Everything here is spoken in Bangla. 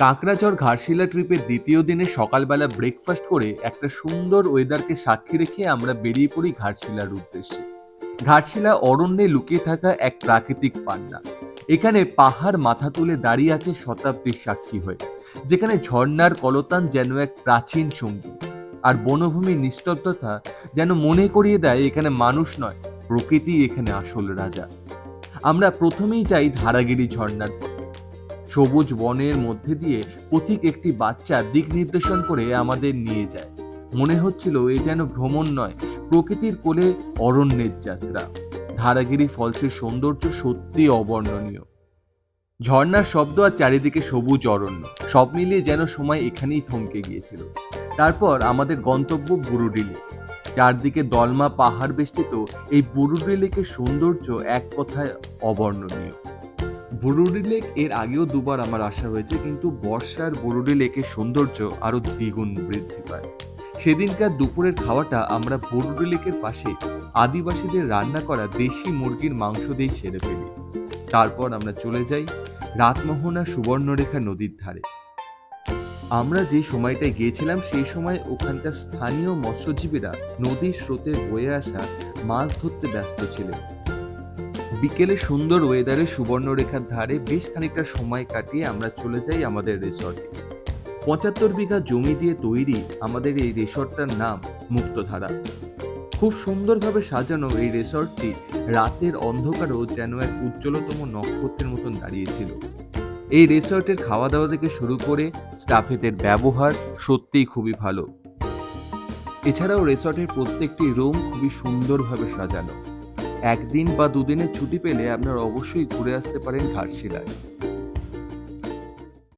কাঁকড়াঝড় ঘাটশিলা ট্রিপের দ্বিতীয় দিনে সকালবেলা ব্রেকফাস্ট করে একটা সুন্দর ওয়েদারকে সাক্ষী রেখে আমরা বেরিয়ে পড়ি ঘাটশিলার উদ্দেশ্যে। ঘাটশিলা অরণ্যে লুকিয়ে থাকা এক প্রাকৃতিক পান্না। এখানে পাহাড় মাথা তুলে দাঁড়িয়ে আছে শতাব্দীর সাক্ষী হয়ে, যেখানে ঝর্ণার কলতান যেন এক প্রাচীন সঙ্গী, আর বনভূমির নিস্তব্ধতা যেন মনে করিয়ে দেয় এখানে মানুষ নয়, প্রকৃতি এখানে আসল রাজা। আমরা প্রথমেই যাই ধারাগিরি ঝর্ণার পথে। সবুজ বনের মধ্যে দিয়ে পথিক একটি বাচ্চা দিক নির্দেশন করে আমাদের নিয়ে যায়। মনে হচ্ছিল এ যেন ভ্রমণ নয়, প্রকৃতির কোলে অরণ্যের যাত্রা। ধারাগিরি ফলসের সৌন্দর্য সত্যি অবর্ণনীয়। ঝর্ণার শব্দ আর চারিদিকে সবুজ অরণ্য, সব মিলিয়ে যেন সময় এখানেই থমকে গিয়েছিল। তারপর আমাদের গন্তব্য বুরুডি লেক। চারদিকে দলমা পাহাড় বেষ্টিত এই বুরুডি লেকের সৌন্দর্য এক কথায় অবর্ণনীয়। বুরুডি লেক এর আগেও দুবার আমার আসা হয়েছে, কিন্তু বর্ষার বুরুডি লেকের সৌন্দর্য আরো দ্বিগুণ বৃদ্ধি পায়। সেদিনকার দুপুরের খাওয়াটা আমরা বুরুডি লেকের পাশে আদিবাসীদের রান্না করা দেশি মুরগির মাংস দিয়ে সেরে ফেলি। তারপর আমরা চলে যাই রাতমোহনা সুবর্ণরেখা নদীর ধারে। আমরা যে সময়টায় গিয়েছিলাম সেই সময় ওখানকার স্থানীয় মৎস্যজীবীরা নদীর স্রোতে বয়ে আসা মাছ ধরতে ব্যস্ত ছিলেন। বিকেলে সুন্দর ওয়েদারে সুবর্ণরেখার ধারে বেশ খানিকটা সময় কাটিয়ে আমরা চলে যাই আমাদের রিসর্টে। ৭৫ বিঘা জমি দিয়ে তৈরি আমাদের এই রিসর্টটার নাম মুক্তধারা। খুব সুন্দরভাবে সাজানো এই রিসর্টটি রাতের অন্ধকারেও যেন এক উজ্জ্বলতম নক্ষত্রের মতন দাঁড়িয়েছিল। এই রিসর্টের খাওয়া দাওয়া থেকে শুরু করে স্টাফেদের ব্যবহার সত্যিই খুবই ভালো। এছাড়াও রিসর্টের প্রত্যেকটি রুম খুবই সুন্দরভাবে সাজানো। একদিন বা দুদিনের ছুটি পেলে আপনারা অবশ্যই ঘুরে আসতে পারেন ঘাটশিলায়।